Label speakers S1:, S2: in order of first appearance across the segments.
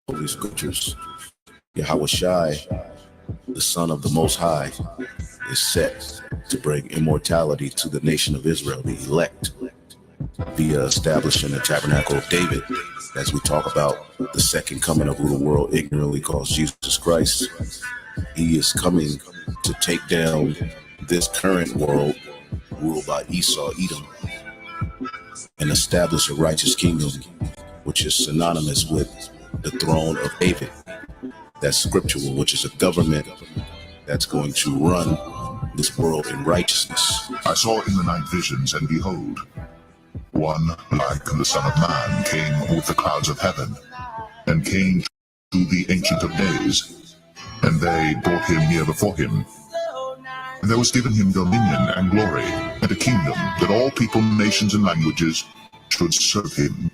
S1: Holy Scriptures, Yahweh Shai, the Son of the Most High, is set to bring immortality to the nation of Israel, the elect, via establishing the tabernacle of David, as we talk about the second coming of who the world ignorantly calls Jesus Christ. He is coming to take down this current world ruled by Esau, Edom, and establish a righteous kingdom, which is synonymous with the throne of David. That's scriptural, which is a government that's going to run this world in righteousness.
S2: I saw in the night visions, and behold, one like the Son of Man came with the clouds of heaven, and came to the Ancient of Days, and they brought him near before him. And there was given him dominion and glory, and a kingdom, that all people, nations, and languages should serve him.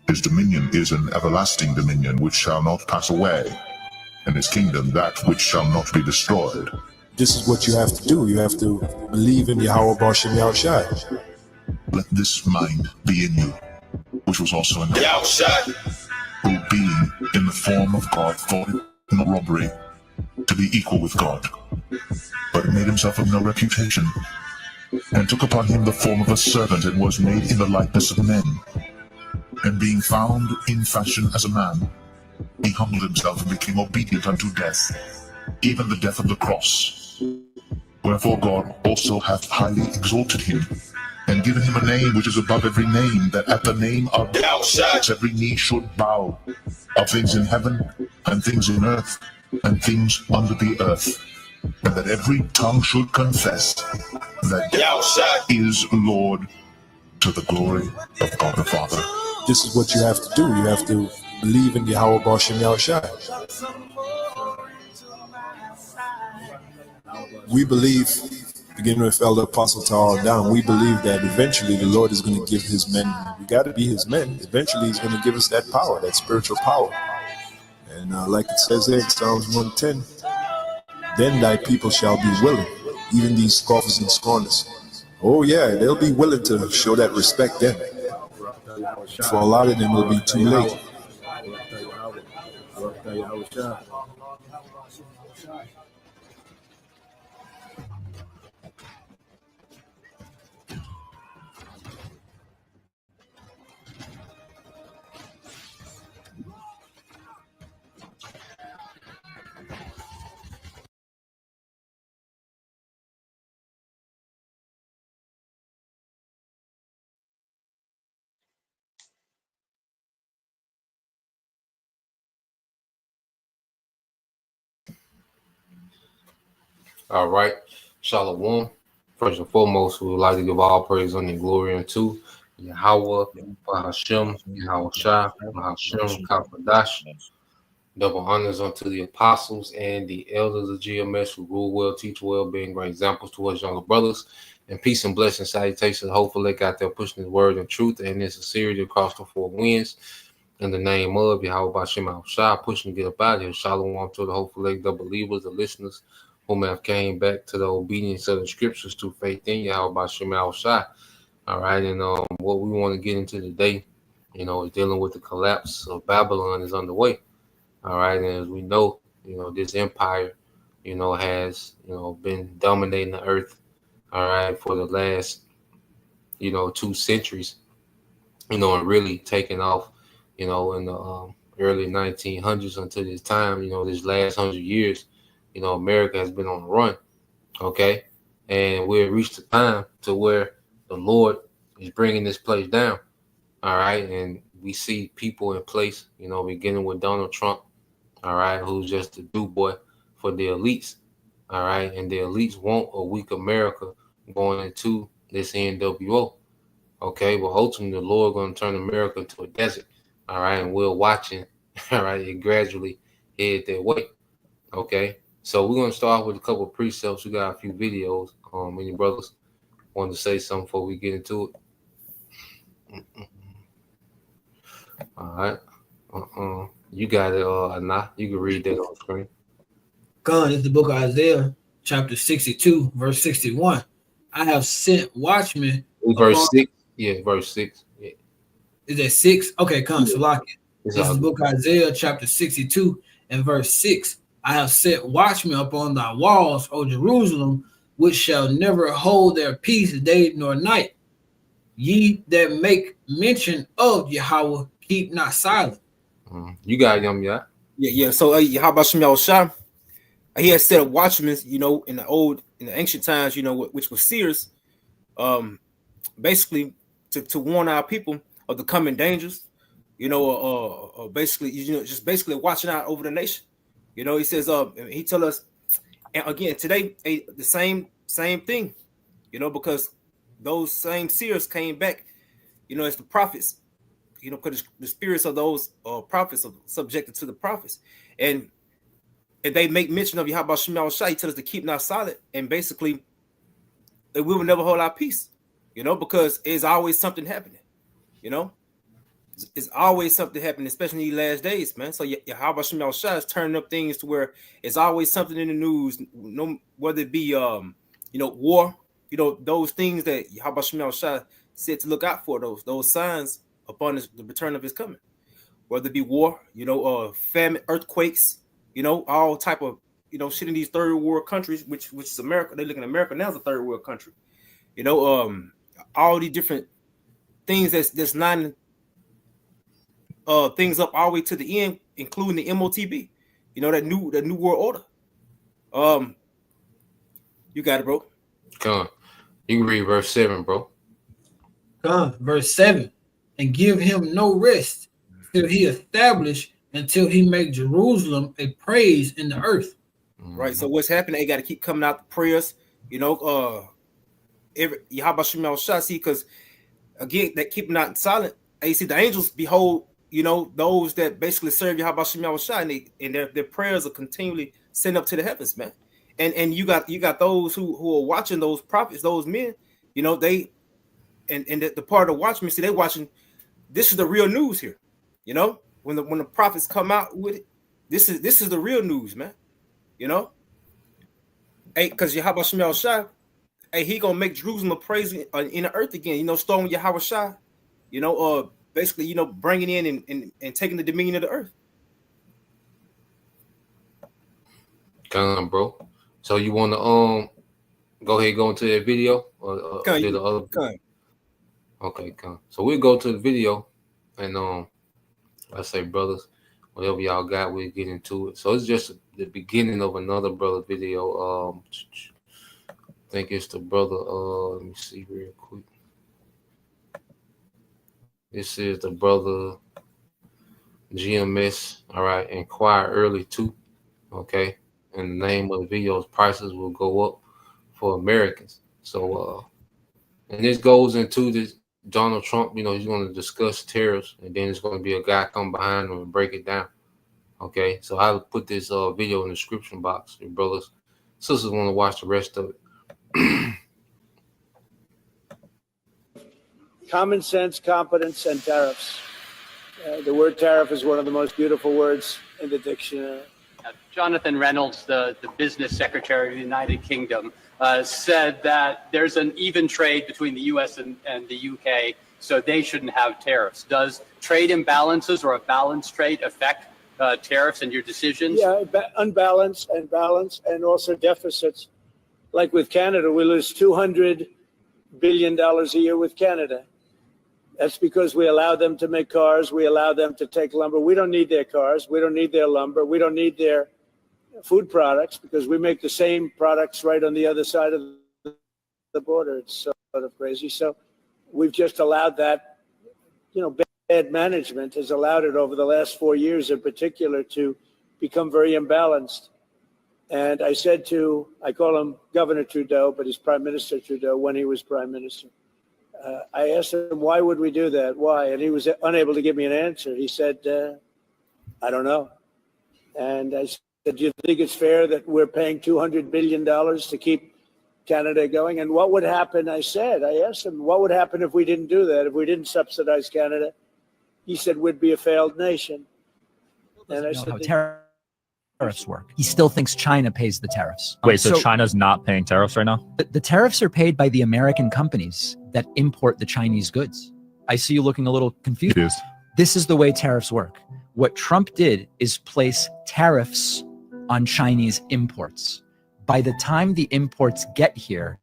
S2: His dominion is an everlasting dominion which shall not pass away, and his kingdom that which shall not be destroyed.
S3: This is what you have to do. You have to believe in Yahweh Bashem Yahushai.
S2: Let this mind be in you, which was also in
S4: Yahushai,
S2: who being in the form of God thought it no robbery to be equal with God, but made himself of no reputation, and took upon him the form of a servant, and was made in the likeness of men. And being found in fashion as a man, he humbled himself and became obedient unto death, even the death of the cross. Wherefore God also hath highly exalted him, and given him a name which is above every name, that at the name of
S4: Yahushai,
S2: every knee should bow, of things in heaven, and things in earth, and things under the earth, and that every tongue should confess that
S4: Yahushai
S2: is Lord, to the glory of God the Father.
S3: This is what you have to do. You have to believe in Yahweh Bashem Yahushai. We believe, beginning with Elder Apostle Tall down, we believe that eventually the Lord is going to give his men, we got to be his men, eventually he's going to give us that power, that spiritual power. And like it says there in Psalms 110, then thy people shall be willing, even these scoffers and scorners. Oh yeah, they'll be willing to show that respect then. For a lot of them, it'll be too late.
S5: All right. Shalom. First and foremost, we would like to give all praise and glory unto Yahweh, Bahashem, Yahweh Shai, Bahashem, Kapadash. Double honors unto the apostles and the elders of GMS who rule well, teach well, being great examples to us younger brothers. And peace and blessing salutations. Hopefully, they got there pushing his word and truth and in sincerity across the four winds. In the name of Yahweh Bahashem, Yahweh Shai, pushing to get up out of here. Shalom to the hopefully the believers, the listeners, whom have came back to the obedience of the scriptures through faith in Yahweh Bashem Yahushai. All right, and what we want to get into today, is dealing with the collapse of Babylon is underway. All right, and as we know, this empire, has, been dominating the earth, all right, for the last, 2 centuries, and really taking off, in the early 1900s until this time, this last 100 years. America has been on the run, okay? And we've reached the time to where the Lord is bringing this place down, all right? And we see people in place, beginning with Donald Trump, all right, who's just a do boy for the elites, all right? And the elites want a weak America going into this NWO, okay? But ultimately, the Lord going to turn America into a desert, all right? And we're watching, all right, it gradually head that way, okay? So we're going to start with a couple of precepts. We got a few videos. Any brothers want to say something before we get into it? All right. You got it, Anna. You can read that on screen.
S6: God is the book of Isaiah, chapter 62, verse 61. I have sent watchmen.
S5: Verse 6. Yeah, verse 6. Yeah.
S6: Is that 6? Okay, come, Salaki.
S5: It's
S6: This
S5: all
S6: is the
S5: good.
S6: book of Isaiah, chapter 62, and verse 6. I have set watchmen upon thy walls, O Jerusalem, which shall never hold their peace day nor night. Ye that make mention of Yahweh, keep not silent.
S5: You got him, yeah.
S4: Yeah. So how about Shem Yahushua? He had set up watchmen, you know, in the ancient times, you know, which was seers, basically to warn our people of the coming dangers, you know, basically, you know, just basically watching out over the nation. You know, he says, he tell us, and again today, the same thing, you know, because those same seers came back, you know, as the prophets, you know, because the spirits of those prophets are subjected to the prophets, and they make mention of Yahweh Shem Yahushua. He tells us to keep not silent, and basically that we will never hold our peace, you know, because it's always something happening, you know. It's always something happening, especially in these last days, man. So Yahweh Shem Yahushua is turning up things to where it's always something in the news, no, whether it be you know, war, you know, those things that Yahweh Shem Yahushua said to look out for, those signs upon the return of his coming, whether it be war, you know, famine, earthquakes, you know, all type of, you know, shit in these third world countries, which is America. They look at America now as a third world country, you know, all these different things that's not things up all the way to the end, including the MOTB, you know, that new world order. You got it, bro.
S5: Come on. You can read verse 7, bro.
S6: Verse 7. And give him no rest till he establish, until he make Jerusalem a praise in the earth.
S4: Right. So what's happening? They got to keep coming out the prayers, you know. Yahweh Shem Yahushua, see, because again, that keep not silent. And you see, the angels behold, you know, those that basically serve Yahweh Shem Yahushua, and their prayers are continually sent up to the heavens, man. And you got those who are watching those prophets, those men, you know, they and the part of the watchmen, see, they watching. This is the real news here, you know. When the prophets come out with it, this is the real news, man. You know, hey, because Yahweh Shem Yahushua, hey, he gonna make Jerusalem a praise in the earth again. You know, starting with Yahweh Shai, you know, basically, you know, bringing in and taking the dominion of the earth.
S5: Come on, bro. So you want to go ahead and go into that video or do the other?
S4: Come.
S5: Okay, come. So we'll go to the video, and let's say, brothers, whatever y'all got, we'll get into it. So it's just the beginning of another brother video. I think it's the brother. Let me see real quick. This is the brother GMS. All right, inquire early too. Okay, and the name of the video is "Prices Will Go Up for Americans." So, and this goes into this. Donald Trump, you know, he's going to discuss tariffs, and then there's going to be a guy come behind him and break it down. Okay, so I'll put this video in the description box. Your brothers, sisters want to watch the rest of it.
S7: Common sense, competence, and tariffs. The word tariff is one of the most beautiful words in the dictionary.
S8: Jonathan Reynolds, the business secretary of the United Kingdom, said that there's an even trade between the U.S. and the UK, so they shouldn't have tariffs. Does trade imbalances or a balanced trade affect tariffs and your decisions?
S7: Yeah, unbalanced and balanced, and also deficits. Like with Canada, we lose $200 billion a year with Canada. That's because we allow them to make cars. We allow them to take lumber. We don't need their cars. We don't need their lumber. We don't need their food products because we make the same products right on the other side of the border. It's sort of crazy. So we've just allowed that, you know, bad management has allowed it over the last 4 years in particular to become very imbalanced. And I said I call him Governor Trudeau, but he's Prime Minister Trudeau when he was Prime Minister. I asked him, why would we do that? Why? And he was unable to give me an answer. He said, I don't know. And I said, do you think it's fair that we're paying $200 billion to keep Canada going? And what would happen? I asked him, what would happen if we didn't do that, if we didn't subsidize Canada? He said, we'd be a failed nation. And I said,
S9: how tariffs work. He still thinks China pays the tariffs.
S10: Wait, so China's not paying tariffs right now?
S9: The tariffs are paid by the American companies that import the Chinese goods. I see you looking a little confused. This is the way tariffs work. What Trump did is place tariffs on Chinese imports. By the time the imports get here,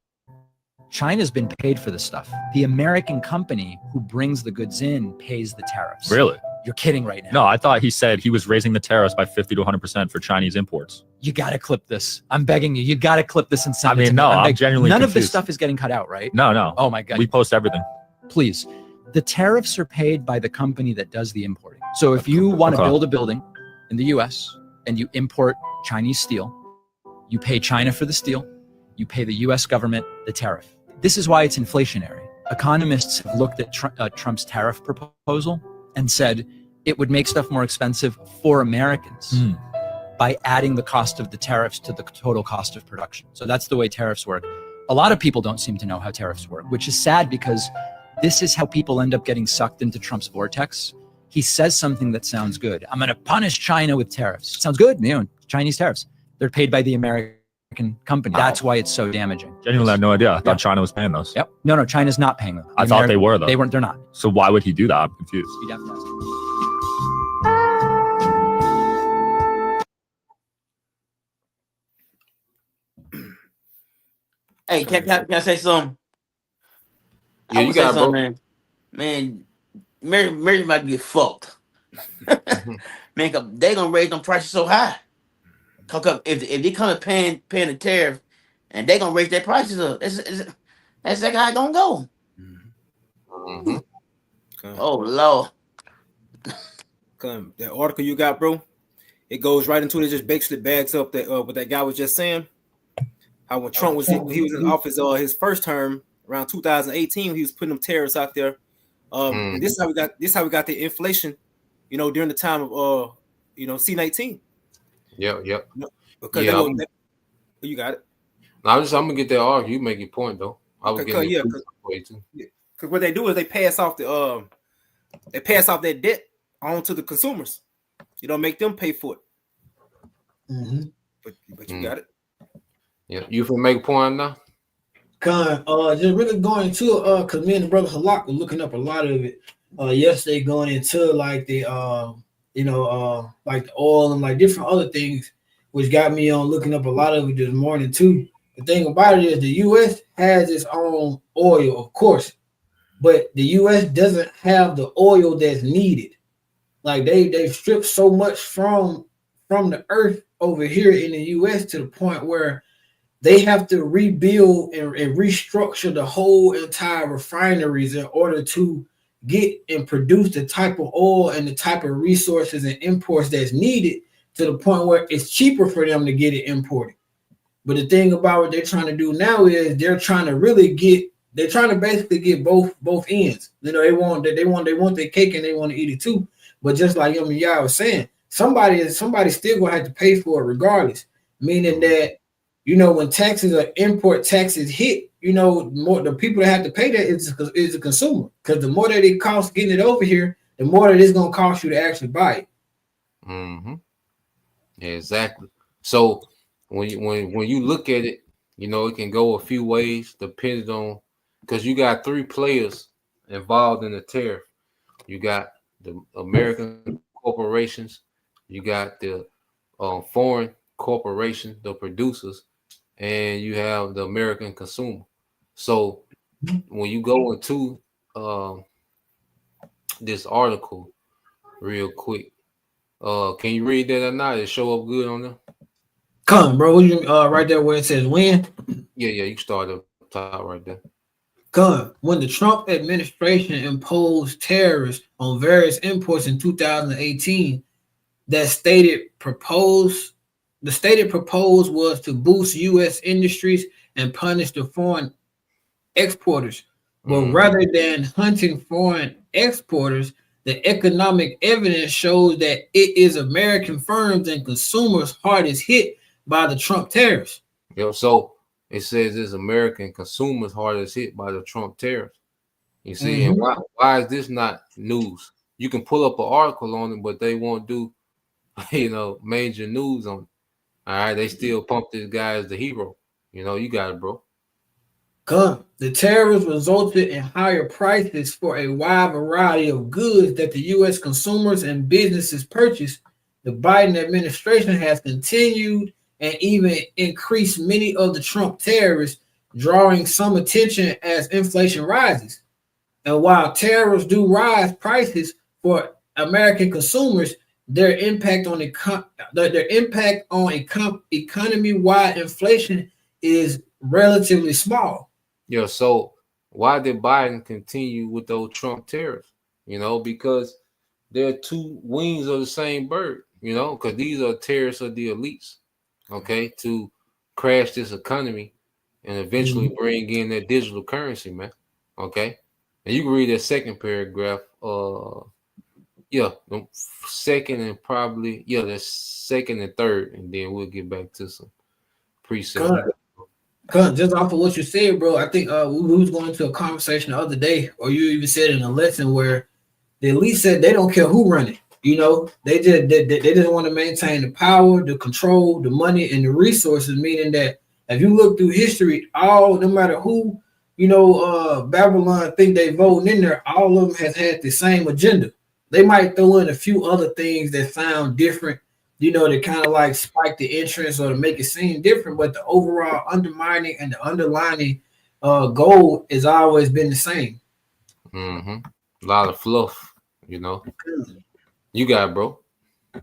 S9: China's been paid for this stuff. The American company who brings the goods in pays the tariffs.
S10: Really?
S9: You're kidding right now.
S10: No, I thought he said he was raising the tariffs by 50 to 100% for Chinese imports.
S9: You got to clip this. I'm begging you. You got to clip this and send it to me.
S10: No, I'm genuinely
S9: None of this
S10: confused.
S9: stuff is getting cut out, right?
S10: No.
S9: Oh my God.
S10: We post everything.
S9: Please. The tariffs are paid by the company that does the importing. So if you want to build a building in the US and you import Chinese steel, you pay China for the steel, you pay the US government the tariff. This is why it's inflationary. Economists have looked at Trump's tariff proposal and said it would make stuff more expensive for Americans by adding the cost of the tariffs to the total cost of production. So that's the way tariffs work. A lot of people don't seem to know how tariffs work, which is sad because this is how people end up getting sucked into Trump's vortex. He says something that sounds good. I'm going to punish China with tariffs. Sounds good, Chinese tariffs. They're paid by the American company. That's why it's so damaging.
S10: Genuinely, I had no idea. I thought China was paying those.
S9: Yep. No, China's not paying them.
S10: I thought they were, though.
S9: They weren't. They're not.
S10: So why would he do that? I'm confused.
S9: You'd have to ask him.
S11: Hey, can I say something?
S5: Yeah,
S11: I
S5: you
S11: would say
S5: got it, bro.
S11: something, man. Mary might get fucked. Man, 'cause they gonna raise them prices so high. Cause if they come and paying the tariff, and they gonna raise their prices up, that's exactly how it gonna go.
S5: Mm-hmm.
S11: Oh Lord.
S4: That article you got, bro, it goes right into it. Just basically bags up that what that guy was just saying. How when Trump was in office, his first term around 2018, he was putting them tariffs out there. And this is how we got the inflation, during the time of C-19.
S5: Yep.
S4: Because
S5: Yeah,
S4: you got it.
S5: I'm gonna get that argue. You make your point though. I was getting
S4: because what they do is they pass off that debt on to the consumers. You don't make them pay for it.
S6: Mm-hmm.
S4: But you got it.
S5: Yeah, you can make a point now.
S6: Just really going into because me and brother Halak were looking up a lot of it yesterday, going into like the like the oil and like different other things, which got me on looking up a lot of it this morning too. The thing about it is the U.S. has its own oil, of course, but the U.S. doesn't have the oil that's needed. Like they've stripped so much from the earth over here in the U.S. to the point where they have to rebuild and restructure the whole entire refineries in order to get and produce the type of oil and the type of resources and imports that's needed, to the point where it's cheaper for them to get it imported. But the thing about what they're trying to do now is they're trying to basically get both ends. They want their cake and they want to eat it too. But just like y'all was saying, somebody's still gonna have to pay for it regardless. Meaning that, when taxes or import taxes hit, more the people that have to pay that is the consumer. Because the more that it costs getting it over here, the more that it's gonna cost you to actually buy it.
S5: Mm-hmm. Yeah, exactly. So when you look at it, it can go a few ways depending on, because you got three players involved in the tariff. You got the American corporations, you got the foreign corporations, the producers, and you have the American consumer. So when you go into this article real quick, can you read that or not? It show up good on there?
S6: Come, bro. Right there where it says when?
S5: Yeah, you can start up top right there.
S6: Come. When the Trump administration imposed tariffs on various imports in 2018, the stated proposed was to boost U.S. industries and punish the foreign exporters. But rather than hunting foreign exporters, the economic evidence shows that it is American firms and consumers hardest hit by the Trump tariffs.
S5: So it says it's American consumers hardest hit by the Trump tariffs. You see, and why is this not news? You can pull up an article on it, but they won't do, major news on it. All right, they still pump this guy as the hero. You got it, bro.
S6: The tariffs resulted in higher prices for a wide variety of goods that the U.S. consumers and businesses purchase. The Biden administration has continued and even increased many of the Trump tariffs, drawing some attention as inflation rises. And while tariffs do rise prices for American consumers, their impact on economy-wide inflation is relatively small.
S5: Yeah, so why did Biden continue with those Trump tariffs? You know, because they're two wings of the same bird, you know, because these are tariffs of the elites, okay, to crash this economy and eventually bring in that digital currency, man. Okay. And you can read that second paragraph. The second and probably, the second and third, and then we'll get back to some precepts.
S6: Just off of what you said, bro, I think we was going to a conversation the other day, or you even said in a lesson where the elite said they don't care who run it. You know, they just want to maintain the power, the control, the money, and the resources. Meaning that if you look through history, no matter who, Babylon think they voting in there, all of them has had the same agenda. They might throw in a few other things that sound different, to kind of like spike the interest or to make it seem different, but the overall undermining and the underlining goal has always been the same.
S5: Mm-hmm. A lot of fluff, You got it, bro.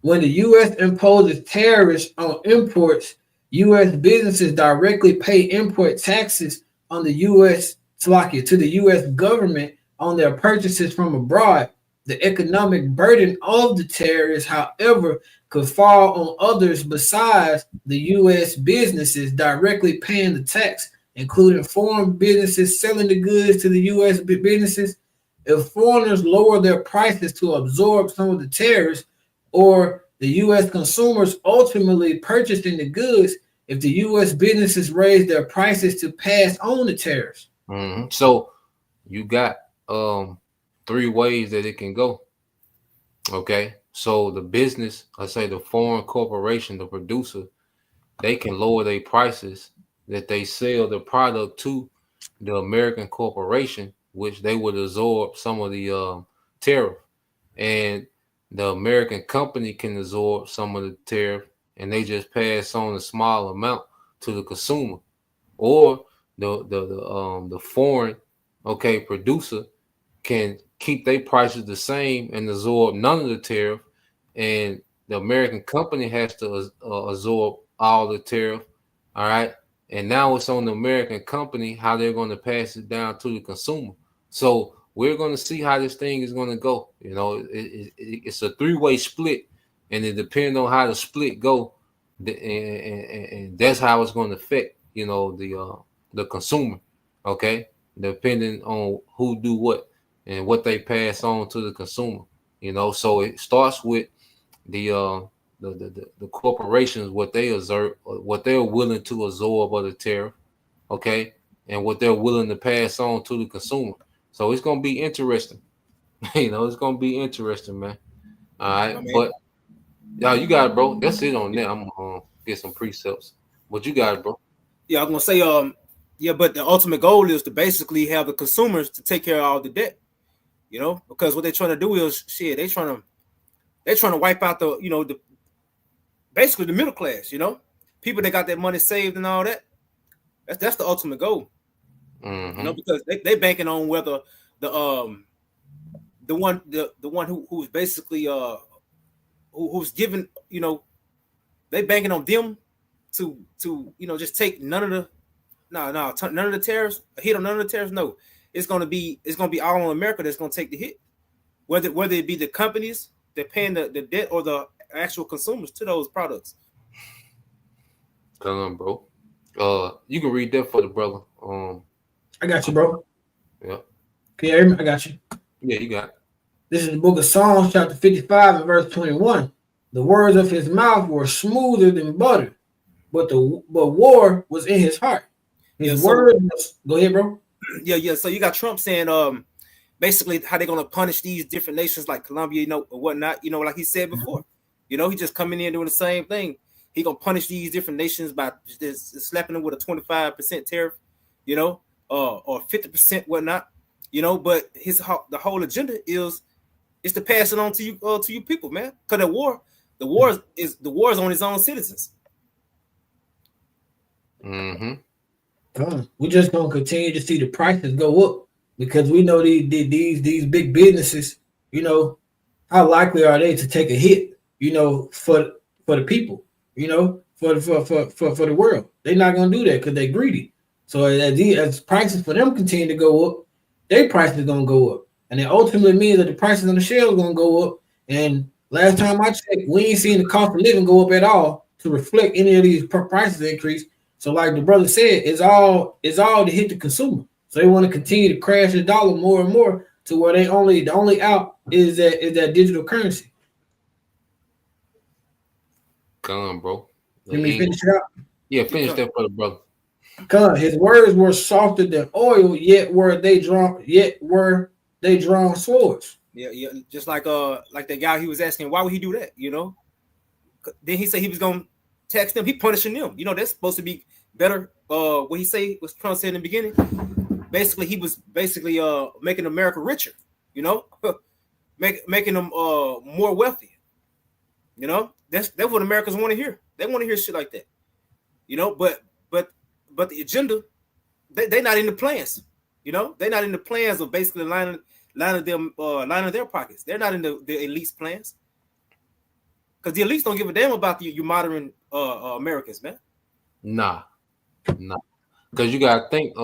S6: When the U.S. imposes tariffs on imports, U.S. businesses directly pay import taxes on the U.S. to the U.S. government on their purchases from abroad. The economic burden of the tariffs, however, could fall on others besides the U.S. businesses directly paying the tax, including foreign businesses selling the goods to the U.S. businesses. If foreigners lower their prices to absorb some of the tariffs, or the U.S. consumers ultimately purchasing the goods, if the U.S. businesses raise their prices to pass on the tariffs.
S5: Mm-hmm. So you got three ways that it can go. Okay, so the business, let's say the foreign corporation, the producer, they can lower their prices that they sell the product to the American corporation, which they would absorb some of the tariff, and the American company can absorb some of the tariff, and they just pass on a small amount to the consumer, or the foreign producer can keep their prices the same and absorb none of the tariff, and the American company has to absorb all the tariff. All right, and now it's on the American company how they're going to pass it down to the consumer. So we're going to see how this thing is going to go. It's a three-way split, and it depends on how the split go, and that's how it's going to affect the consumer. Okay, depending on who do what and what they pass on to the consumer. So it starts with the corporations, what they absorb, what they're willing to absorb of the tariff, okay, and what they're willing to pass on to the consumer. So it's gonna be interesting. It's gonna be interesting, man. All right, but y'all, you got it, bro. That's it on there. I'm gonna get some precepts. What you got it, bro?
S4: Yeah, I'm gonna say, but the ultimate goal is to basically have the consumers to take care of all the debt. Because what they're trying to do is they're trying to wipe out the basically the middle class, people that got that money saved and all that. That's the ultimate goal.
S5: Mm-hmm.
S4: Because they banking on whether the one who's basically who's given, they banking on them to just take none of the tariffs, a hit on none of the tariffs. No, it's gonna be all on America that's gonna take the hit, whether it be the companies that paying the debt or the actual consumers to those products.
S5: Come on, bro. You can read that for the brother.
S6: I got you, bro.
S5: Yeah.
S6: Can you hear me? I got you.
S5: Yeah, you got it.
S6: This is the book of Psalms, chapter 55 and verse 21. The words of his mouth were smoother than butter, but war was in his heart. His word was, go ahead, bro.
S4: Yeah. So you got Trump saying basically how they're gonna punish these different nations like Colombia, or whatnot, like he said before. He just coming in doing the same thing. He gonna punish these different nations by just slapping them with a 25% tariff, or 50% whatnot, you know. But the whole agenda is to pass it on to you people, man. Because the war is on his own citizens.
S5: Mm-hmm.
S6: We just gonna continue to see the prices go up because we know these big businesses, you know, how likely are they to take a hit, you know, for the people, you know, for the world? They're not gonna do that because they're greedy. So as prices for them continue to go up, their prices gonna go up, and it ultimately means that the prices on the shelves gonna go up. And last time I checked, we ain't seen the cost of living go up at all to reflect any of these prices increase. So, like the brother said, it's all to hit the consumer. So they want to continue to crash the dollar more and more to where the only out is that digital currency.
S5: Come, bro.
S6: Let me finish it out.
S5: Yeah, finish that for the brother.
S6: His words were softer than oil, yet were they drawn swords.
S4: Yeah, just like the guy he was asking, why would he do that? You know, then he said he was gonna tax them. He punishing them. You know, that's supposed to be better. What he say was Trump said in the beginning. Basically, he was making America richer. You know, making them more wealthy. You know, that's what Americans want to hear. They want to hear shit like that. You know, but the agenda, they not in the plans. You know, they're not in the plans of basically lining their pockets. They're not in the elite's plans. Because the elites don't give a damn about you modern Americans, man.
S5: Nah. Because you gotta think.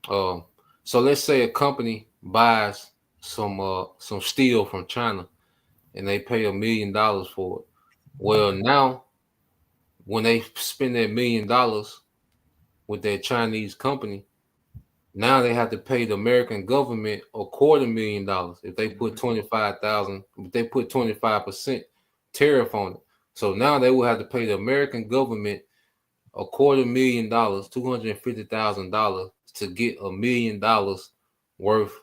S5: So let's say a company buys some steel from China, and they pay $1 million for it. Well, now when they spend that $1 million with that Chinese company, now they have to pay the American government $250,000 if they put 25,000. If they put 25% tariff on it. So now they will have to pay the American government $250,000, $250,000 to get $1 million worth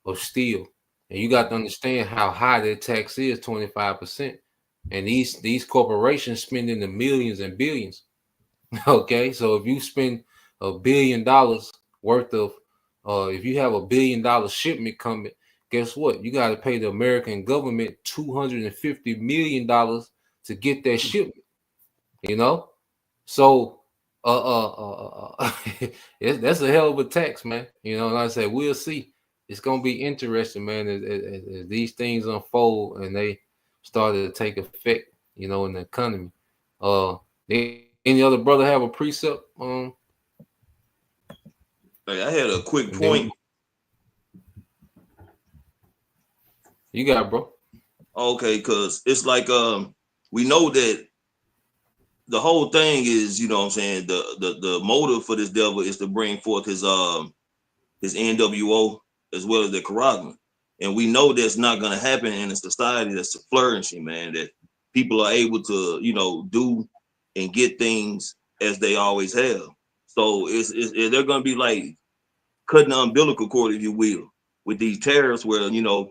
S5: of steel. And you got to understand how high that tax is, 25%. And these corporations spending the millions and billions. Okay, so if you spend $1 billion worth of, if you have $1 billion shipment coming, guess what? You got to pay the American government $250 million to get that shipment. You know, so that's a hell of a tax, man. You know, like I said, we'll see. It's gonna be interesting, man, as these things unfold and they started to take effect, you know, in the economy. Any other brother have a precept?
S12: Hey, I had a quick point.
S5: You got it, bro.
S12: Okay, because it's like we know that the whole thing is, you know what I'm saying, the motive for this devil is to bring forth his NWO as well as the Caragma. And we know that's not going to happen in a society that's flourishing, man, that people are able to, you know, do and get things as they always have. So they're going to be like cutting the umbilical cord, if you will, with these tariffs where, you know,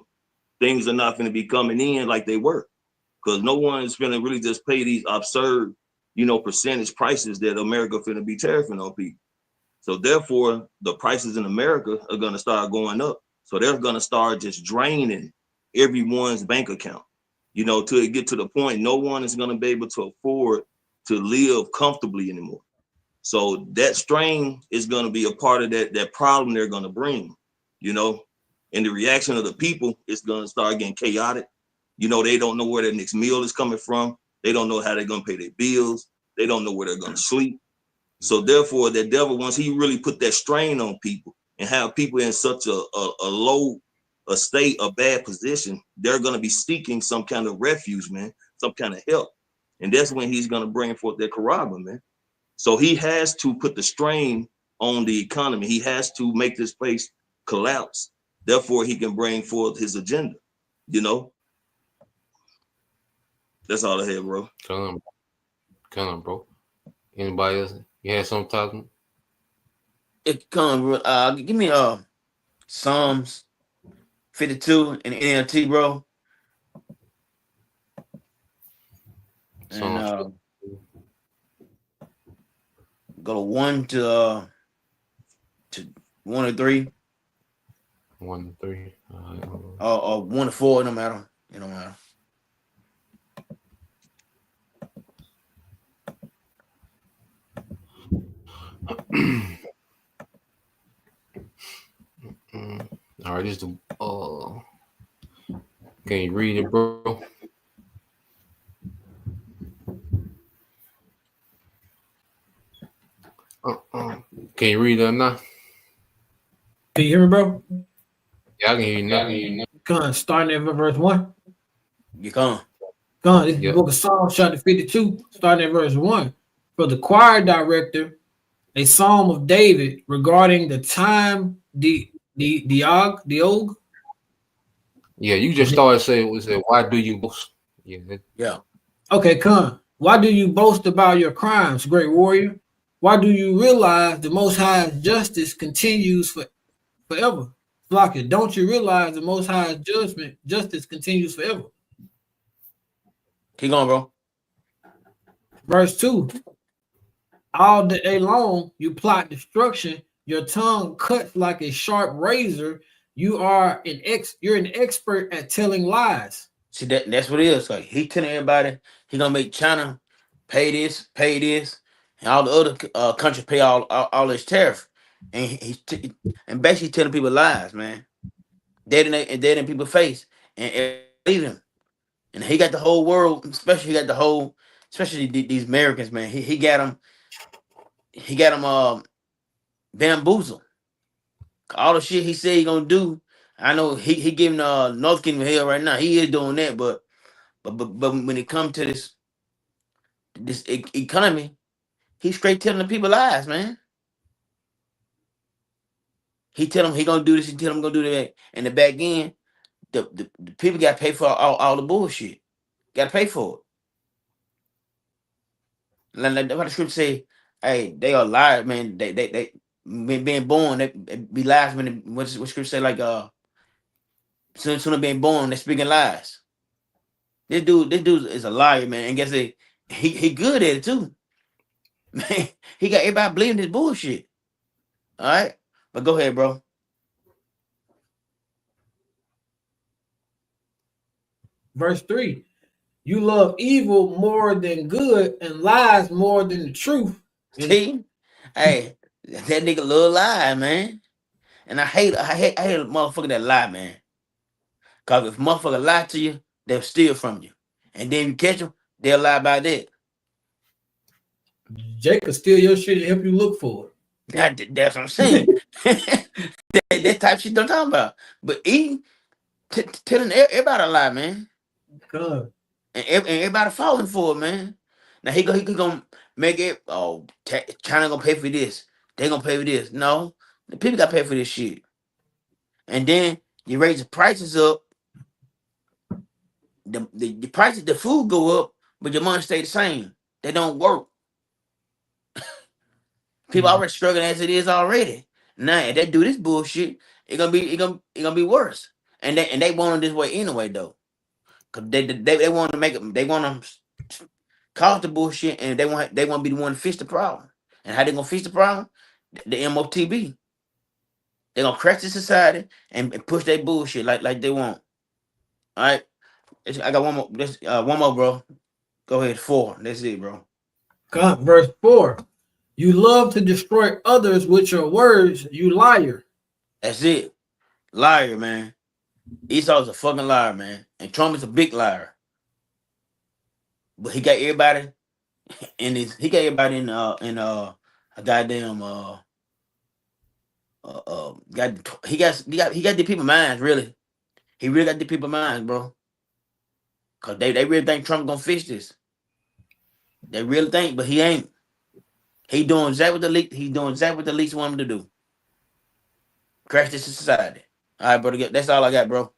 S12: things are not going to be coming in like they were, because no one is going to really just pay these absurd, you know, percentage prices that America finna be tariffing on people. So therefore, the prices in America are going to start going up. So they're going to start just draining everyone's bank account, you know, till it get to the point no one is going to be able to afford to live comfortably anymore. So that strain is going to be a part of that problem they're going to bring, you know, and the reaction of the people is going to start getting chaotic. You know, they don't know where their next meal is coming from. They don't know how they're going to pay their bills. They don't know where they're going to sleep. So therefore, the devil, once he really put that strain on people and have people in such a low state, a bad position, they're going to be seeking some kind of refuge, man, some kind of help. And that's when he's going to bring forth that Caragma, man. So he has to put the strain on the economy. He has to make this place collapse. Therefore, he can bring forth his agenda, you know? That's all I have, bro.
S5: Come on, bro. Anybody else? You had something talking?
S11: Give me Psalms 52 in NLT, bro. And go to 1 to 1 or 3.
S5: 1 to 3.
S11: Or 1 to 4, no matter. It don't matter.
S5: All right, this is the can you read it, bro? Can you read that now?
S6: Can you hear me, bro?
S5: Yeah, I can hear you now.
S6: Come on, starting at verse 1.
S11: You come.
S6: Come on, this is the book of Psalms, chapter 52, starting at verse 1. For the choir director, a psalm of David regarding the time Diog.
S5: Yeah, you just started saying, why do you boast?
S11: Yeah.
S6: Okay, come. Why do you boast about your crimes, great warrior? Why do you realize the Most High's justice continues forever? Flocky, don't you realize the Most High's justice continues forever?
S11: Keep going, bro.
S6: Verse 2. All day long you plot destruction. Your tongue cuts like a sharp razor. You're an expert at telling lies.
S11: See, that's what it is. Like, he telling everybody he gonna make China pay this, and all the other countries pay all this tariff, and he's basically telling people lies, man. Dead in people's face, and believe him. And he got the whole world, especially these Americans, man. He got them bamboozled. All the shit he said he gonna do. I know he giving North Kingdom hell right now. He is doing that, but when it comes to this economy, he's straight telling the people lies, man. He tell them he gonna do this, he tell them gonna do that. And the back end, the people got to pay for all the bullshit. Got to pay for it. Like what the scripture say, hey, they are liars, man. They being born, they be lies when what scripture say, like soon as being born, they're speaking lies. This dude is a liar, man. And guess what? He good at it too. Man, he got everybody believing this bullshit. All right, but go ahead, bro.
S6: Verse 3. You love evil more than good and lies more than the truth.
S11: See, hey, that nigga love lie, man. And I hate a motherfucker that lie, man. Cause if motherfucker lie to you, they'll steal from you, and then you catch them, they'll lie about that.
S6: Jake could steal your shit and help you look for it.
S11: That's what I'm saying. that type of shit I'm talking about. But telling everybody a lie, man.
S6: God.
S11: And everybody falling for it, man. Now he gonna make it. Oh, China gonna pay for this. They gonna pay for this. No, the people gotta pay for this shit. And then you raise the prices up. The prices, the food go up, but your money stay the same. They don't work. People already struggling as it is already. Now if they do this bullshit, it gonna be worse. And they want it this way anyway, though. Cause they want to make it. They want to cause the bullshit, and they want to be the one to fix the problem. And how they gonna fix the problem? The MOTB. They gonna crash the society and push their bullshit like they want. All right, I got one more. One more, bro. Go ahead, 4. That's it, bro.
S6: God, verse 4. You love to destroy others with your words, you liar.
S11: That's it, liar, man. Esau's a fucking liar, man, and Trump is a big liar. But he got everybody in his. He got everybody in a goddamn he got the people minds, really. He really got the people minds, bro. Cause they really think Trump gonna fix this. They really think, but he ain't. He doing exactly what the least want him to do. Crash this society. All right, brother. That's all I got, bro.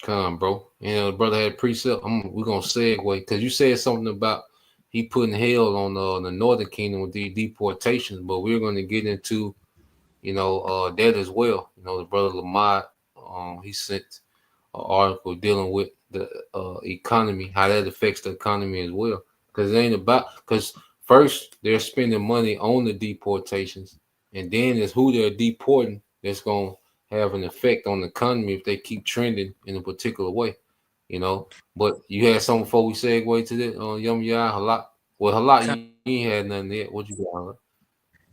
S5: Come on, bro. You know, the brother had precept. We're gonna segue because you said something about he putting hell on the Northern Kingdom with the deportations, but we're gonna get into, that as well. The brother Lamont, he sent an article dealing with the economy, how that affects the economy as well. Because it ain't about, because first they're spending money on the deportations, and then it's who they're deporting that's gonna have an effect on the economy if they keep trending in a particular way, you know. But you had something before we segue to that Yum Ya Halak. Well, Halak, you ain't had nothing yet. What you got, Halak?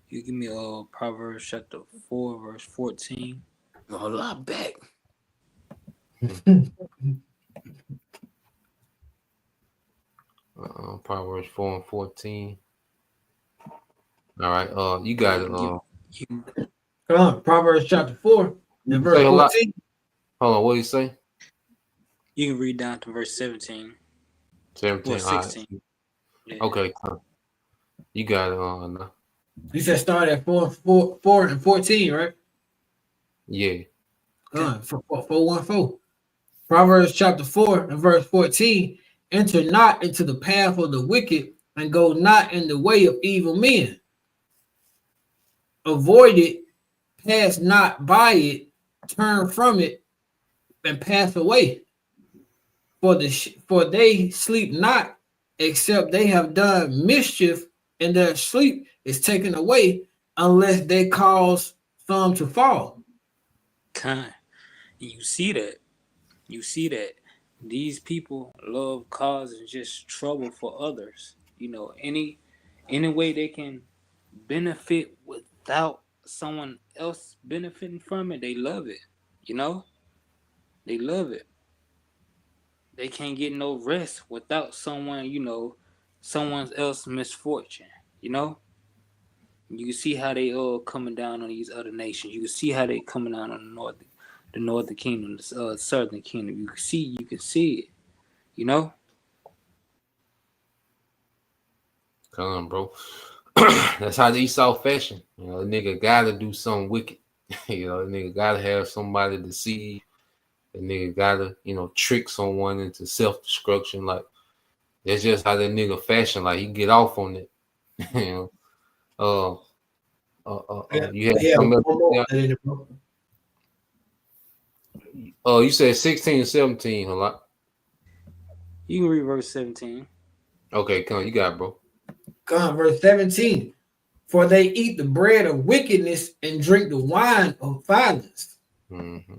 S13: You give me Proverbs chapter 4, verse 14.
S11: A lot back.
S5: Proverbs 4 and 14. All right, you got it.
S6: Come on, Proverbs chapter 4 and verse 14.
S5: Hold on, what do you say?
S13: You can read down to verse 17.
S5: 17.
S13: Or 16.
S5: Right.
S13: Yeah.
S5: Okay, you got it. Now.
S6: You said start at 4 and 14, right?
S5: Yeah.
S6: 4:14. Proverbs chapter 4 and verse 14. Enter not into the path of the wicked, and go not in the way of evil men. Avoid it, pass not by it, turn from it, and pass away. For they sleep not, except they have done mischief, and their sleep is taken away, unless they cause some to fall.
S13: You see that. These people love causing just trouble for others. You know, any way they can benefit without someone else benefiting from it, they love it. You know, they love it. They can't get no rest without someone, someone else's misfortune. You know, you can see how they all coming down on these other nations. You can see how they coming down on the northern kingdom, the southern kingdom. You can see it. You know.
S5: Come on, bro. That's how the Esau fashion. You know, a nigga gotta do something wicked. You know, a nigga gotta have somebody to deceive. A nigga gotta, trick someone into self-destruction. Like, that's just how that nigga fashion. Like, he get off on it. You know. You had you said 16 and 17, a lot.
S13: You can read verse 17.
S5: Okay, come on, you got it, bro.
S6: Come on, verse 17. For they eat the bread of wickedness and drink the wine of violence.
S5: Mm-hmm.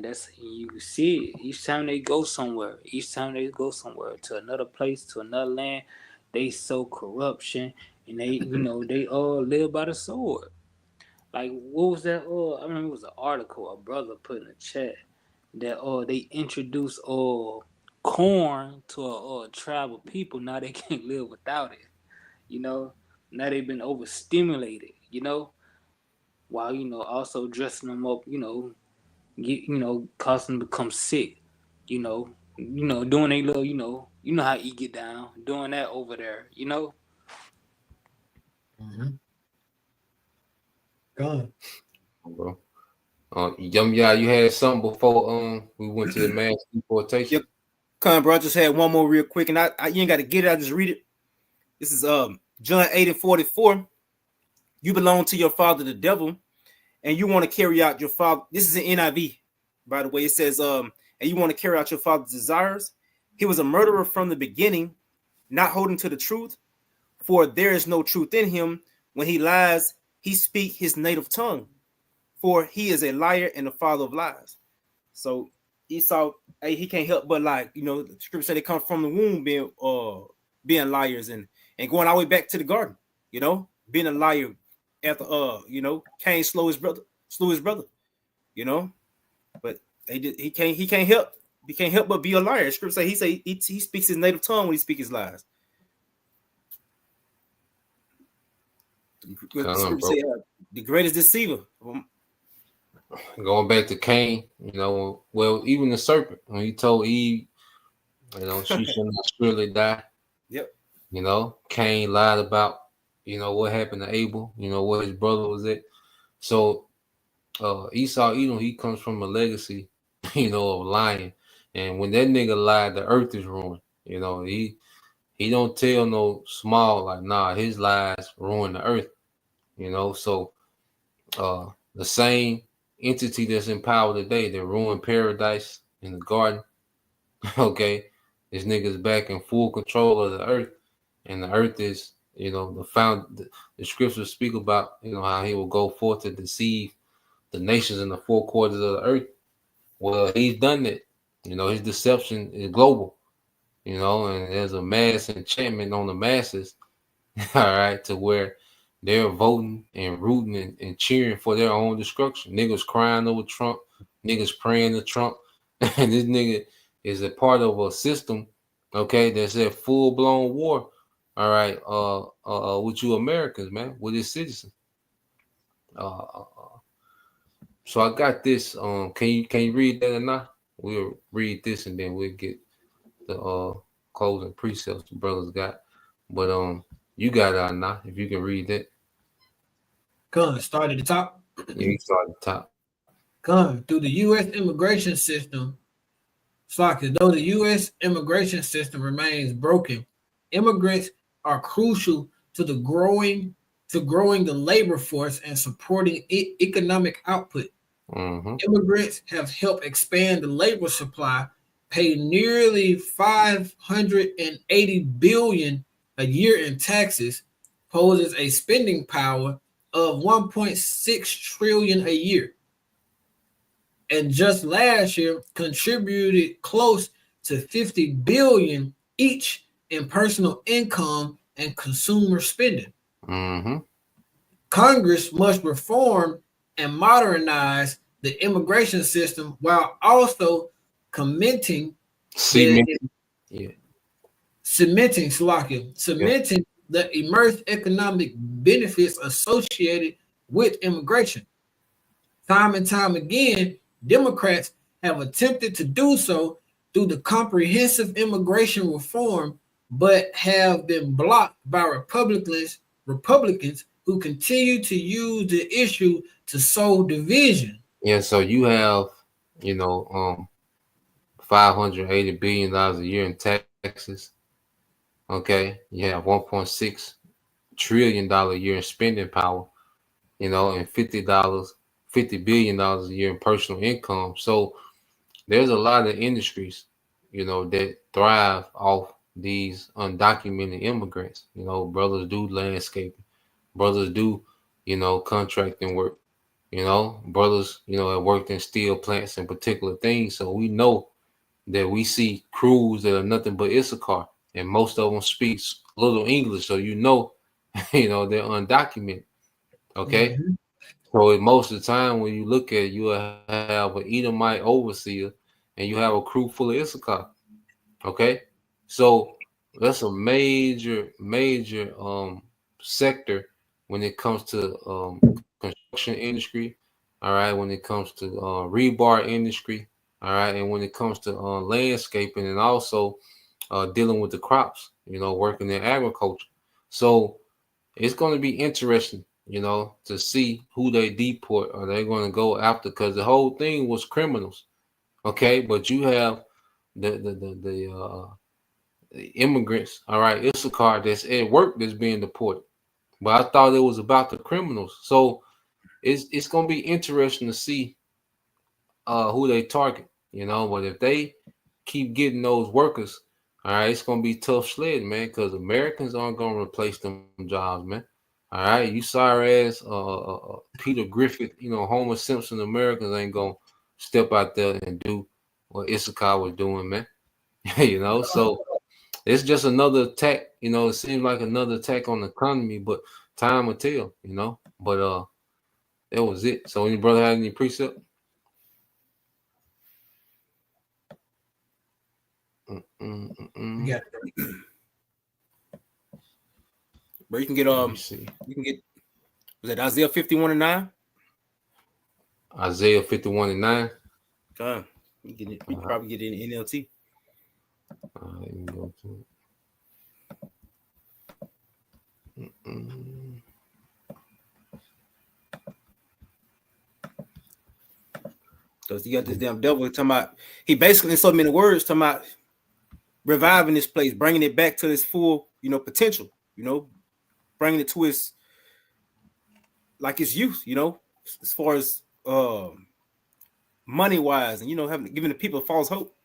S13: That's you see it. Each time they go somewhere, to another place, to another land, they sow corruption, and they, they all live by the sword. Like, what was that? I remember it was an article a brother put in the chat that they introduced corn to a tribe of people. Now they can't live without it. You know, now they've been overstimulated. You know, while also dressing them up. Causing them to become sick. Doing a little. You know how you get down, doing that over there. You know.
S6: Mm-hmm. Go on.
S5: Bro. Yum Ya, you had something before we went to the mass deportation.
S4: Yep. Come on, bro. I just had one more real quick, and I you ain't got to get it. I just read it. This is John 8 and 44. You belong to your father, the devil, and you want to carry out your father. This is an NIV, by the way. It says, and you want to carry out your father's desires. He was a murderer from the beginning, not holding to the truth, for there is no truth in him. When he lies, he speaks his native tongue, for he is a liar and the father of lies. So Esau, he can't help but the scripture said they come from the womb being liars and going all the way back to the garden, being a liar after Cain slew his brother, but he can't help but be a liar. Scripture say he speaks his native tongue when he speaks his lies. The greatest deceiver.
S5: Going back to Cain, well, even the serpent, when he told Eve, she shall not surely die.
S4: Yep.
S5: Cain lied about, what happened to Abel, where his brother was at. So Esau, he comes from a legacy, of lying. And when that nigga lied, the earth is ruined. He don't tell no small, like, nah, his lies ruin the earth. So the same entity that's in power today that ruined paradise in the garden, okay, this nigga's back in full control of the earth, and the earth is you know, the scriptures speak about, you know, how he will go forth to deceive the nations in the four quarters of the earth. Well, he's done that. You know, his deception is global, you know, and there's a mass enchantment on the masses, all right, to where they're voting and rooting and cheering for their own destruction. Niggas crying over Trump, niggas praying to Trump, and this nigga is a part of a system, okay, that's at full-blown war, all right, with you Americans, man, with his citizens. So I got this. Can you read that or not? We'll read this and then we'll get the closing precepts the brothers got. But you got it or not? If you can read that.
S6: Come, start at the top.
S5: Yeah, you start at the top.
S6: Come through the U.S. immigration system. Though the U.S. immigration system remains broken, immigrants are crucial to growing the labor force and supporting economic output.
S5: Mm-hmm.
S6: Immigrants have helped expand the labor supply, pay nearly $580 billion a year in taxes, poses a spending power of $1.6 trillion a year, and just last year contributed close to $50 billion each in personal income and consumer spending.
S5: Mm-hmm.
S6: Congress must reform and modernize the immigration system while also cementing the immense economic benefits associated with immigration. Time and time again, Democrats have attempted to do so through the comprehensive immigration reform, but have been blocked by Republicans who continue to use the issue to sow division.
S5: Yeah, so you have, you know, $580 billion a year in taxes. Okay, you have $1.6 trillion a year in spending power, you know, and $50 billion a year in personal income. So there's a lot of industries, you know, that thrive off these undocumented immigrants. You know, brothers do landscaping, brothers do, you know, contracting work, you know, brothers, you know, have worked in steel plants and particular things. So we know that we see crews that are nothing but Issachar, and most of them speak little English. So you know, you know, they're undocumented. Okay.
S6: Mm-hmm.
S5: So most of the time when you look at it, you have an Edomite overseer and you have a crew full of Issachar. Okay. So that's a major sector when it comes to construction industry. All right. When it comes to rebar industry. All right. And when it comes to landscaping and also dealing with the crops, you know, working in agriculture. So it's going to be interesting, you know, to see who they deport or they're going to go after, because the whole thing was criminals. Okay. But you have the immigrants, all right, Issachar that's at work that's being deported. But I thought it was about the criminals. So it's going to be interesting to see who they target, you know. But if they keep getting those workers, all right, it's going to be tough sled, man, because Americans aren't going to replace them jobs, man. All right, you sorry ass Peter Griffith, you know, Homer Simpson Americans ain't going to step out there and do what Issachar was doing, man. You know, so it's just another attack, you know. It seems like another attack on the economy, but time will tell, you know. But that was it. So any brother had any precept?
S6: Yeah.
S4: But you can get you can get, was that Isaiah 51:9?
S5: Isaiah 51:9.
S4: Okay. You can probably get it in NLT.
S5: Let me go to it.
S4: Because you got this damn devil talking about, he basically in so many words talking about reviving this place, bringing it back to its full, you know, potential, you know, bringing it to its, like its youth, you know, as far as money wise, and, you know, giving the people false hope.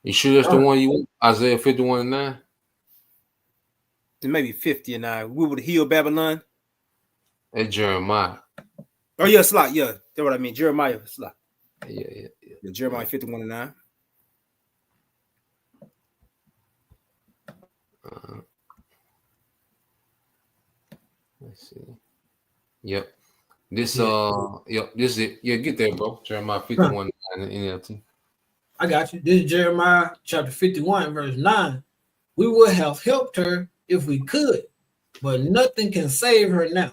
S5: You sure that's the one you want? Isaiah 51:9?
S4: maybe 59. We would heal Babylon.
S5: That's Jeremiah.
S4: Oh yeah, slot. Yeah, that's what I mean. Jeremiah slot.
S5: Yeah.
S4: Jeremiah 51:9.
S5: Let's see. Yep. This this is it. Yeah, get there, bro. Jeremiah 51 in NLT.
S6: I got you. This is Jeremiah chapter 51, verse 9. We would have helped her if we could, but nothing can save her now.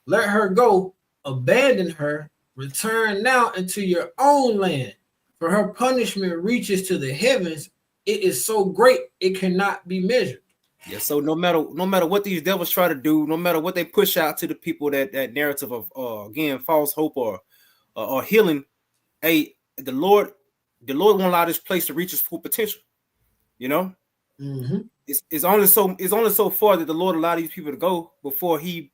S6: Let her go, abandon her, return now into your own land, for her punishment reaches to the heavens. It is so great it cannot be measured.
S4: Yeah, so no matter what these devils try to do, no matter what they push out to the people, that narrative of again false hope or healing, the Lord won't allow this place to reach its full potential. You know, it's only so far that the Lord allowed these people to go before he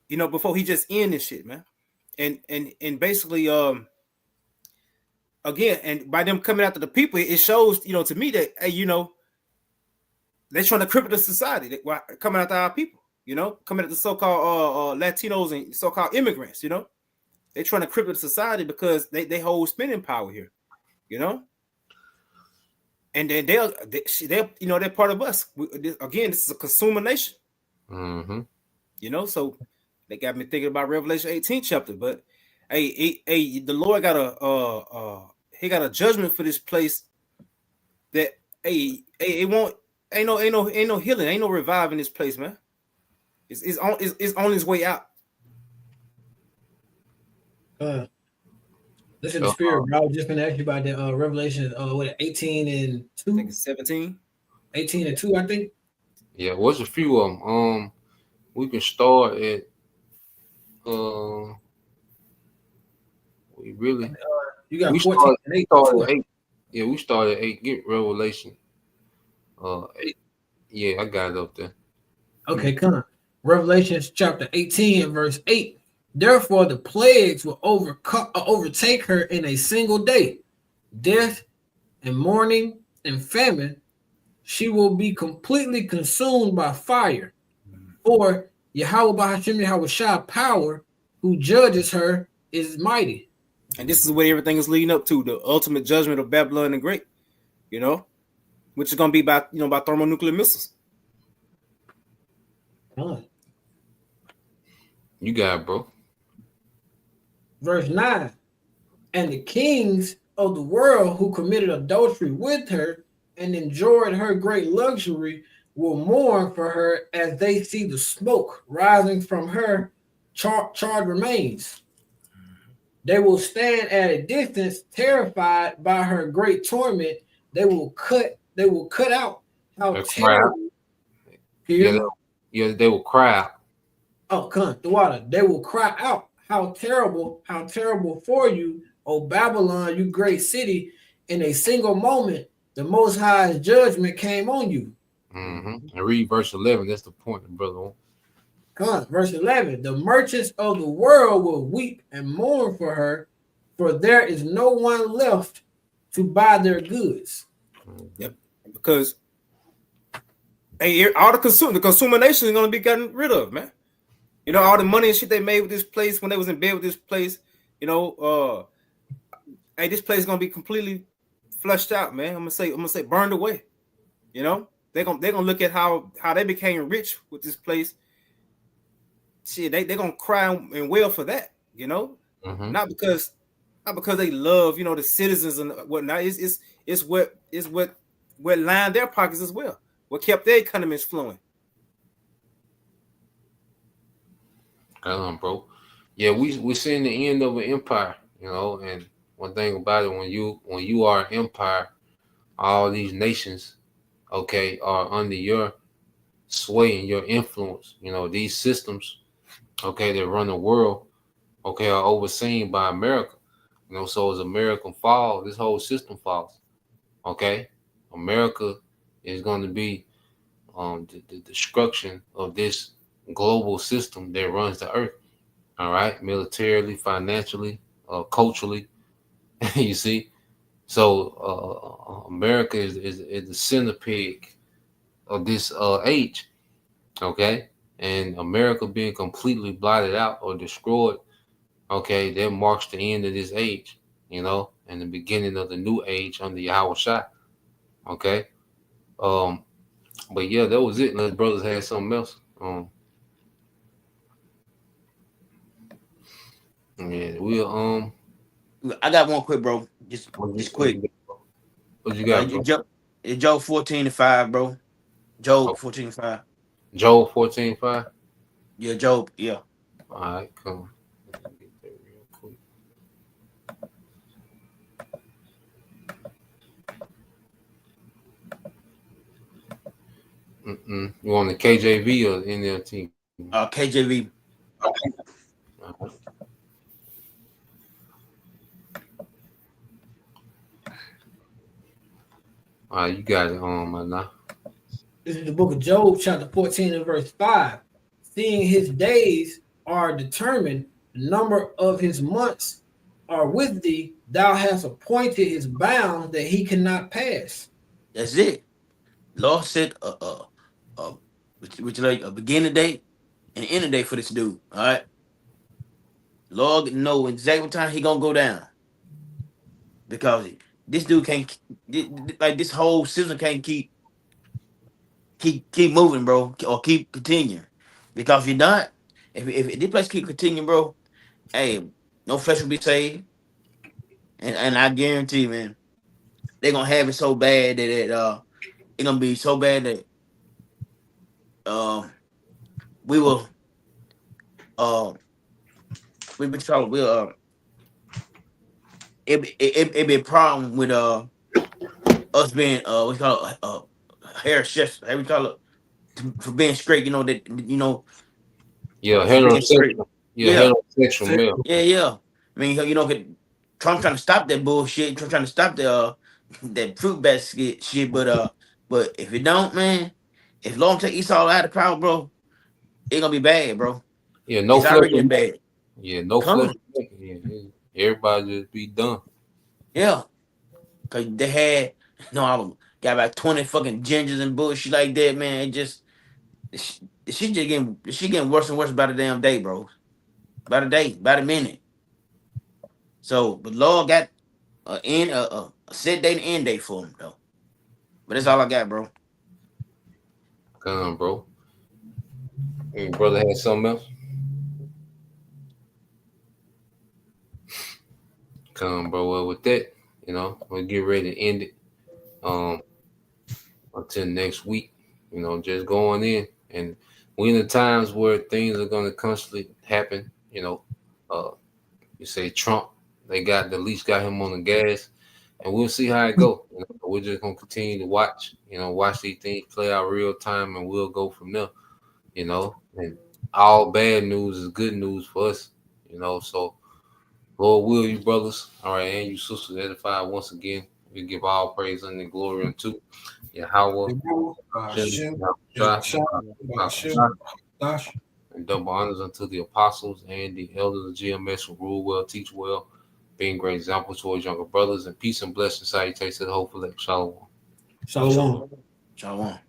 S4: just end this shit, man. And basically again, and by them coming after the people, it shows, to me that, hey, they're trying to cripple the society. They're coming after our people, coming at the so-called Latinos and so-called immigrants, they're trying to cripple the society because they hold spending power here, and then they're part of us. Again, this is a consumer nation, so they got me thinking about Revelation 18 chapter. But hey, the Lord got a judgment for this place that it won't. Ain't no healing, ain't no reviving this place, man. It's on its way out.
S6: Listen to Spirit, bro. I was just gonna ask you about the Revelation 18 and 2.
S4: I think it's 17.
S6: 18 and 2, I think.
S5: Yeah, what's a few of them? We can start at
S6: you got 14 and 8.
S5: Yeah, we started at 8. Get Revelation. 8. Yeah, I got it up there.
S6: Okay, come on. Revelation chapter 18 and verse 8. Therefore, the plagues will overtake her in a single day. Death and mourning and famine. She will be completely consumed by fire. For Yahweh Bahashim Yahweh Shah power, who judges her, is mighty.
S4: And this is what everything is leading up to, the ultimate judgment of Babylon the Great, which is going to be by thermonuclear missiles.
S5: You got it, bro.
S6: Verse 9. And the kings of the world who committed adultery with her and enjoyed her great luxury will mourn for her as they see the smoke rising from her charred remains. They will stand at a distance, terrified by her great torment. They will cut out how terrible.
S5: Yeah, they will cry out.
S6: Oh, come the water. They will cry out, how terrible for you, O Babylon, you great city. In a single moment, the Most High's judgment came on you.
S5: And read verse 11. That's the point, brother.
S6: Come on, verse 11. The merchants of the world will weep and mourn for her, for there is no one left to buy their goods.
S4: Yep, because all the consumer nation is going to be gotten rid of, man. All the money and shit they made with this place when they was in bed with this place, this place is gonna be completely flushed out, man. I'm gonna say burned away. They're gonna look at how they became rich with this place. Shit, they're gonna cry and wail for that, not because they love, the citizens and whatnot. It's what lined their pockets as well. What kept their economies flowing.
S5: Bro. Yeah, we're seeing the end of an empire, and one thing about it, when you are an empire, all these nations, are under your sway and your influence. These systems, that run the world, are overseen by America. So as America falls, this whole system falls. America is going to be the destruction of this global system that runs the earth. All right, militarily, financially, culturally. You see, so America is the centipede of this age, okay, and America being completely blotted out or destroyed, okay, that marks the end of this age, you know, and the beginning of the new age under Yahweh Shai, okay. But yeah, that was it. Unless brothers had something else. Yeah, we'll
S11: I got one quick, bro. Just quick.
S5: What you got, bro?
S11: It's Job 14:5, bro. Job
S5: Oh.
S11: 14:5.
S5: Job 14:5.
S11: Yeah, Job. Yeah.
S5: All right, come. You want the KJV or NLT?
S11: KJV.
S5: Okay. All right, you got it on my now.
S6: This is the book of Job, chapter 14 and verse 5. Seeing his days are determined, the number of his months are with thee. Thou hast appointed his bounds that he cannot pass.
S11: That's it. Lord said which like a beginning date and an end date for this dude. All right. Lord know exactly what time he gonna go down. Because this dude can't, like, this whole system can't keep moving, bro, or keep continuing. Because if you're not, if this place keep continuing, bro, hey, no flesh will be saved. And I guarantee, man, they're gonna have it so bad that it's gonna be so bad that we will it be a problem with us being we call it hair chefs, how we call it, for being straight, you know, that, you know.
S5: Yeah, heterosexual. Yeah, heterosexual male.
S11: Yeah. I mean, you know, Trump trying to stop that bullshit. Trump trying to stop the that fruit basket shit. But if it don't, man, if Lord take Esau out of the crowd, bro, it's gonna be bad, bro.
S5: Yeah, no
S11: it's already bad.
S5: Yeah, no flesh. Yeah, everybody just be done.
S11: Yeah, cause they had got about 20 fucking gingers and bullshit like that, man. It just she getting worse and worse by the damn day, bro. By the day, by the minute. So, but Lord got a set date and end date for him, though. But that's all I got, bro.
S5: Come on, bro. Your brother had something else? Come on, bro. Well, with that, you know, we'll get ready to end it. Until next week, you know, just going in. And we're in the times where things are going to constantly happen. You know, you say Trump, they at least got him on the gas, and we'll see how it goes. You know, we're just going to continue to watch these things play out real time, and we'll go from there. You know, and all bad news is good news for us. You know, so Lord will, you brothers, all right, and you sisters edified once again. We give all praise and glory unto Yahweh, and double honors unto the apostles and the elders of GMS who rule well, teach well, being great examples towards younger brothers, and peace and blessings, salutations to the hopeful. Shalom.
S6: Shalom.
S11: Shalom.